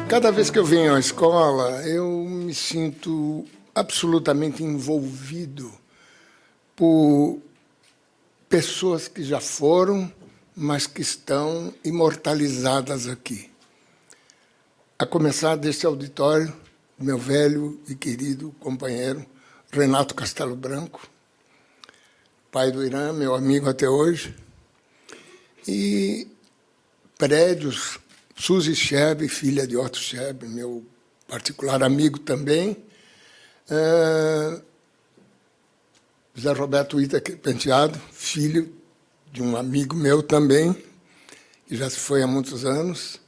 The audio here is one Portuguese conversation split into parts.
Cada vez que eu venho à escola, eu me sinto absolutamente envolvido por pessoas que já foram, mas que estão imortalizadas aqui. A começar deste auditório, meu velho e querido companheiro Renato Castelo Branco, pai do Irã, meu amigo até hoje, e prédios, Suzy Scheb, filha de Otto Scheb, meu particular amigo também, José Roberto Itaque Penteado, filho de um amigo meu também, que já se foi há muitos anos.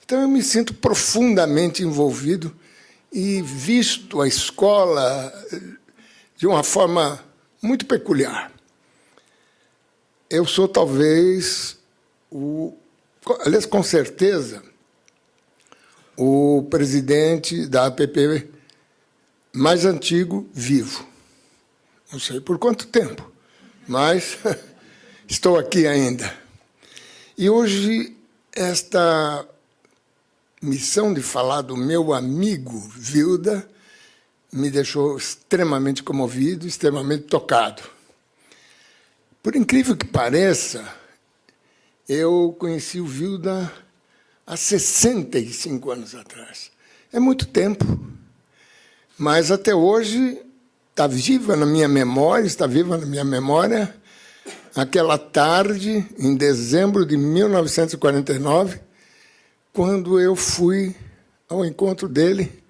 Então, eu me sinto profundamente envolvido e visto a escola de uma forma muito peculiar. Eu sou, talvez, aliás, com certeza, o presidente da APP mais antigo vivo. Não sei por quanto tempo, mas estou aqui ainda. E hoje, esta missão de falar do meu amigo Vilda me deixou extremamente comovido, extremamente tocado. Por incrível que pareça, eu conheci o Vilda há 65 anos atrás. É muito tempo, mas até hoje está viva na minha memória, aquela tarde, em dezembro de 1949, quando eu fui ao encontro dele,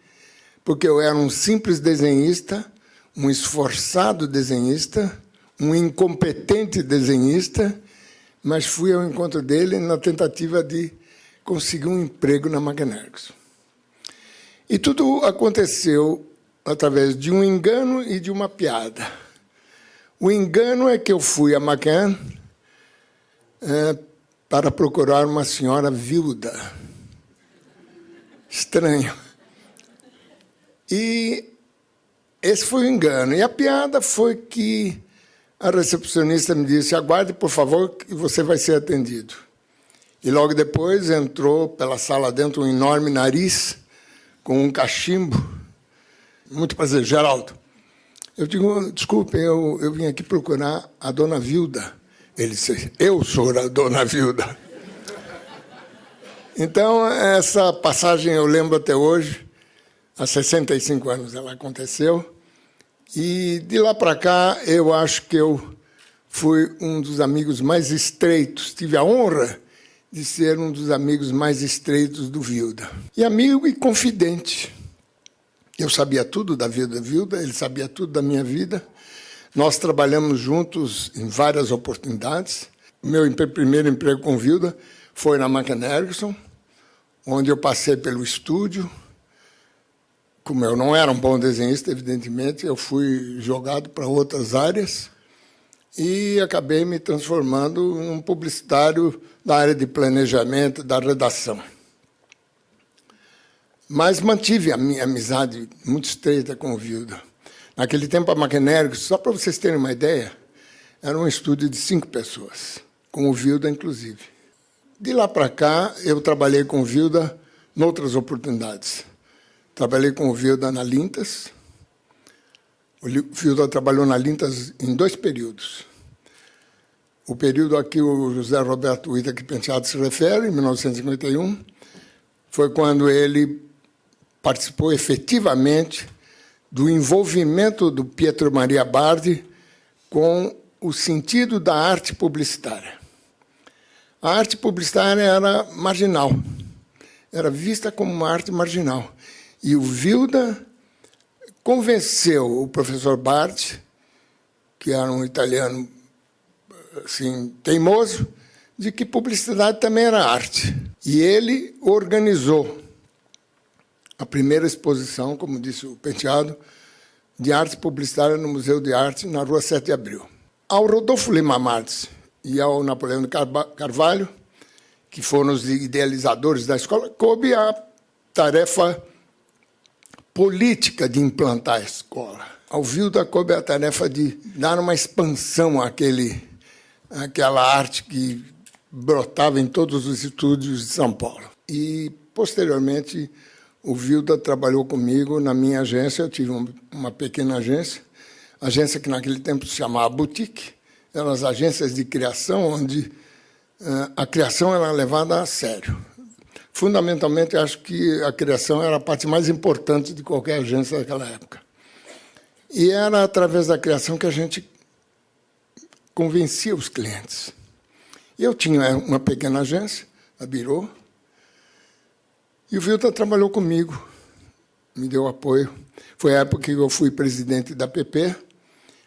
porque eu era um simples desenhista, um esforçado desenhista, um incompetente desenhista, mas fui ao encontro dele na tentativa de conseguir um emprego na McEnergson. E tudo aconteceu através de um engano e de uma piada. O engano é que eu fui a McEn para procurar uma senhora Vilda. Estranho. E esse foi o engano. E a piada foi que a recepcionista me disse: aguarde, por favor, que você vai ser atendido. E logo depois entrou pela sala dentro um enorme nariz com um cachimbo. Muito prazer, Geraldo. Eu digo: desculpem, eu vim aqui procurar a dona Vilda. Ele disse: eu sou a dona Vilda. Então, essa passagem eu lembro até hoje. Há 65 anos ela aconteceu. E de lá para cá, eu acho que eu fui um dos amigos mais estreitos. Tive a honra de ser um dos amigos mais estreitos do Vilda. E amigo e confidente. Eu sabia tudo da vida do Vilda, ele sabia tudo da minha vida. Nós trabalhamos juntos em várias oportunidades. O meu primeiro emprego com o Vilda foi na McEnergson, onde eu passei pelo estúdio. Como eu não era um bom desenhista, evidentemente, eu fui jogado para outras áreas e acabei me transformando em um publicitário da área de planejamento, da redação. Mas mantive a minha amizade muito estreita com o Vilda. Naquele tempo, a McEnergson, só para vocês terem uma ideia, era um estúdio de 5 pessoas, com o Vilda, inclusive. De lá para cá, eu trabalhei com o Vilda em outras oportunidades. Trabalhei com o Vilda na Lintas. O Vilda trabalhou na Lintas em 2 períodos. O período a que o José Roberto Itaque Penteado se refere, em 1951, foi quando ele participou efetivamente do envolvimento do Pietro Maria Bardi com o sentido da arte publicitária. A arte publicitária era marginal, era vista como uma arte marginal. E o Vilda convenceu o professor Bardi, que era um italiano assim, teimoso, de que publicidade também era arte. E ele organizou a primeira exposição, como disse o Penteado, de arte publicitária no Museu de Arte, na Rua 7 de Abril. Ao Rodolfo Lima Martins e ao Napoleão de Carvalho, que foram os idealizadores da escola, coube a tarefa política de implantar a escola. Ao Vilda coube a tarefa de dar uma expansão àquela arte que brotava em todos os estúdios de São Paulo. E, posteriormente, o Vilda trabalhou comigo na minha agência. Eu tive uma pequena agência que naquele tempo se chamava Boutique. Eram as agências de criação, onde a criação era levada a sério. Fundamentalmente, acho que a criação era a parte mais importante de qualquer agência daquela época. E era através da criação que a gente convencia os clientes. E eu tinha uma pequena agência, a Birô, e o Vilda trabalhou comigo, me deu apoio. Foi a época que eu fui presidente da PP,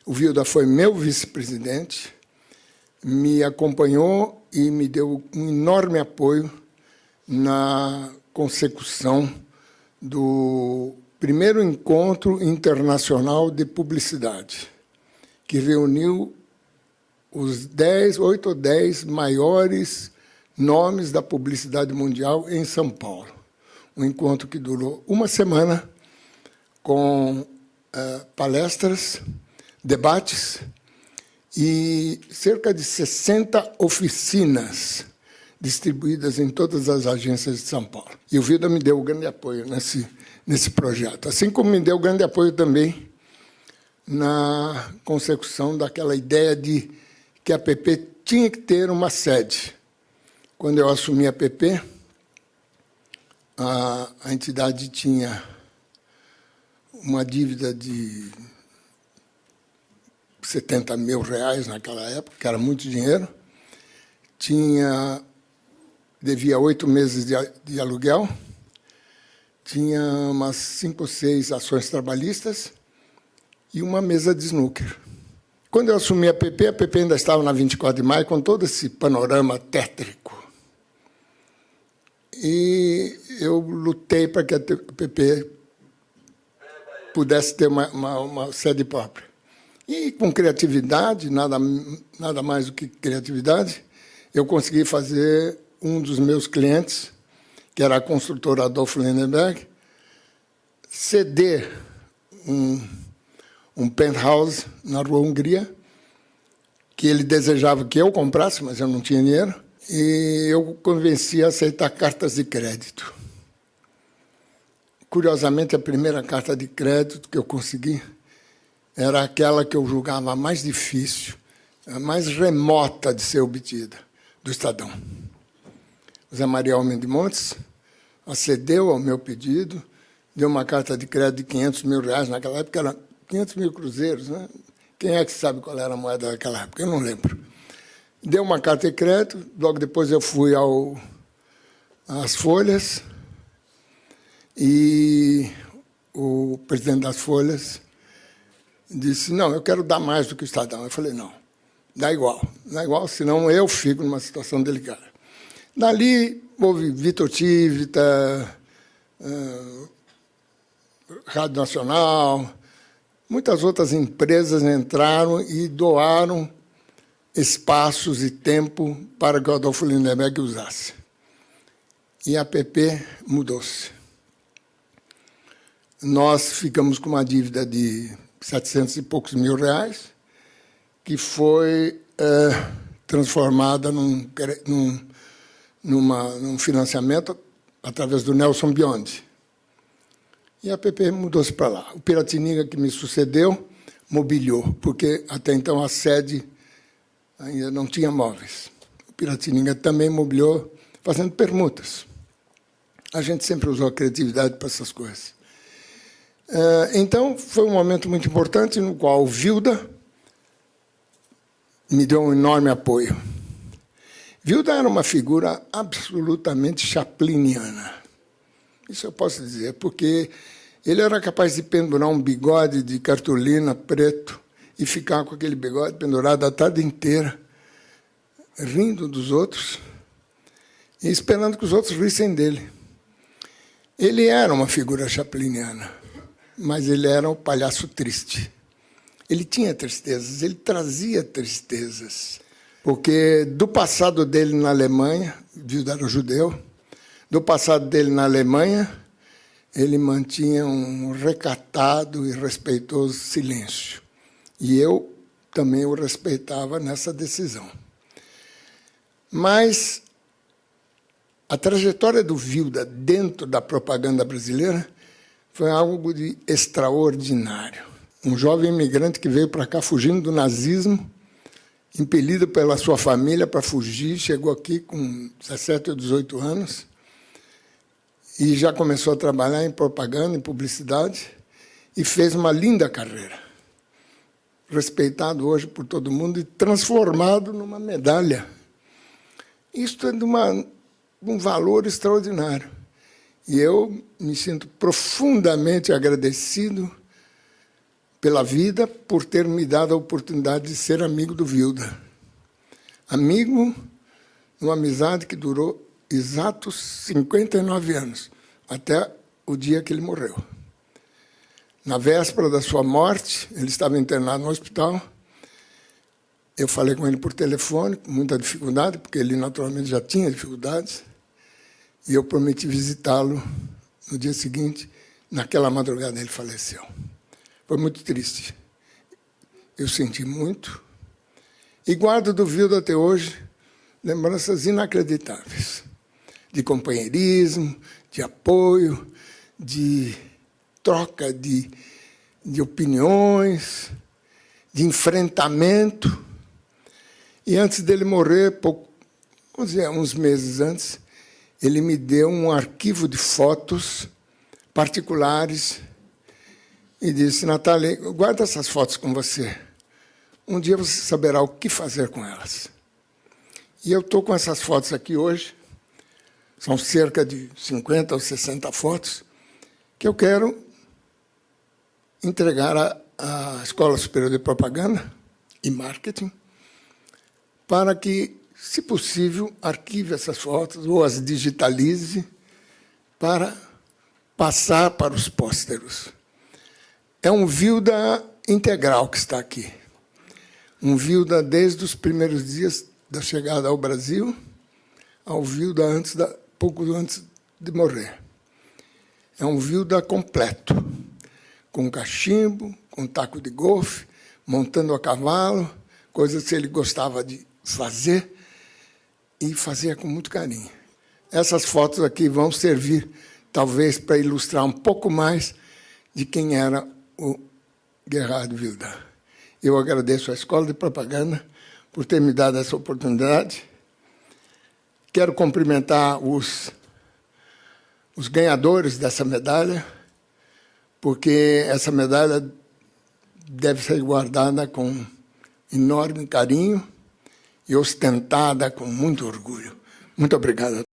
o Vilda foi meu vice-presidente, me acompanhou e me deu um enorme apoio na consecução do primeiro encontro internacional de publicidade, que reuniu os 8 ou 10 maiores nomes da publicidade mundial em São Paulo. Um encontro que durou uma semana, com palestras, debates e cerca de 60 oficinas distribuídas em todas as agências de São Paulo. E o Vilda me deu grande apoio nesse projeto, assim como me deu grande apoio também na consecução daquela ideia de que a PP tinha que ter uma sede. Quando eu assumi a PP, a entidade tinha uma dívida de R$70 mil naquela época, que era muito dinheiro. Devia 8 meses de aluguel, tinha umas 5 ou 6 ações trabalhistas e uma mesa de snooker. Quando eu assumi a PP ainda estava na 24 de maio, com todo esse panorama tétrico. E eu lutei para que a PP pudesse ter uma sede própria. E, com criatividade, nada mais do que criatividade, eu consegui fazer um dos meus clientes, que era a construtora Adolfo Lindenberg, ceder um penthouse na Rua Hungria, que ele desejava que eu comprasse, mas eu não tinha dinheiro, e eu convenci a aceitar cartas de crédito. Curiosamente, a primeira carta de crédito que eu consegui era aquela que eu julgava a mais difícil, a mais remota de ser obtida, do Estadão. José Maria Almeida de Montes acedeu ao meu pedido, deu uma carta de crédito de R$500 mil, naquela época era 500 mil cruzeiros, né? Quem é que sabe qual era a moeda daquela época? Eu não lembro. Deu uma carta de crédito, logo depois eu fui às Folhas, e o presidente das Folhas disse, não, eu quero dar mais do que o Estadão. Eu falei, não, dá igual, senão eu fico numa situação delicada. Dali houve Vitor Tivita, Rádio Nacional, muitas outras empresas entraram e doaram espaços e tempo para que o Adolfo Lindenberg usasse. E a PP mudou-se. Nós ficamos com uma dívida de 700 e poucos mil reais, que foi transformada num financiamento através do Nelson Biondi. E a PP mudou-se para lá. O Piratininga, que me sucedeu, mobiliou, porque até então a sede ainda não tinha móveis. O Piratininga também mobiliou, fazendo permutas. A gente sempre usou a criatividade para essas coisas. Então, foi um momento muito importante no qual o Vilda me deu um enorme apoio. Vilda era uma figura absolutamente chapliniana. Isso eu posso dizer, porque ele era capaz de pendurar um bigode de cartolina preto e ficar com aquele bigode pendurado a tarde inteira, rindo dos outros e esperando que os outros rissem dele. Ele era uma figura chapliniana, mas ele era um palhaço triste. Ele tinha tristezas, ele trazia tristezas, porque do passado dele na Alemanha, Vilda era judeu, do passado dele na Alemanha, ele mantinha um recatado e respeitoso silêncio. E eu também o respeitava nessa decisão. Mas A trajetória do Wilda dentro da propaganda brasileira foi algo de extraordinário. Um jovem imigrante que veio para cá fugindo do nazismo, impelido pela sua família para fugir, chegou aqui com 17 ou 18 anos e já começou a trabalhar em propaganda, em publicidade, e fez uma linda carreira. Respeitado hoje por todo mundo e transformado numa medalha. Isto é de um valor extraordinário. E eu me sinto profundamente agradecido pela vida por ter me dado a oportunidade de ser amigo do Wilda. Amigo, uma amizade que durou exatos 59 anos, até o dia que ele morreu. Na véspera da sua morte, ele estava internado no hospital. Eu falei com ele por telefone, com muita dificuldade, porque ele naturalmente já tinha dificuldades, e eu prometi visitá-lo no dia seguinte. Naquela madrugada ele faleceu. Foi muito triste. Eu senti muito. E guardo do Wilda até hoje lembranças inacreditáveis, de companheirismo, de apoio, de troca de opiniões, de enfrentamento. E antes dele morrer, vamos dizer, uns meses antes, ele me deu um arquivo de fotos particulares e disse: Natália, guarda essas fotos com você. Um dia você saberá o que fazer com elas. E eu estou com essas fotos aqui hoje. São cerca de 50 ou 60 fotos que eu quero entregar à Escola Superior de Propaganda e Marketing para que, se possível, arquive essas fotos ou as digitalize para passar para os pósteros. É um Wilda integral que está aqui. Um Wilda desde os primeiros dias da chegada ao Brasil ao Wilda pouco antes de morrer. É um Wilda completo, com cachimbo, com taco de golfe, montando a cavalo, coisas que ele gostava de fazer e fazia com muito carinho. Essas fotos aqui vão servir, talvez, para ilustrar um pouco mais de quem era o Gerhard Wilda. Eu agradeço à Escola de Propaganda por ter me dado essa oportunidade. Quero cumprimentar os ganhadores dessa medalha, porque essa medalha deve ser guardada com enorme carinho e ostentada com muito orgulho. Muito obrigado.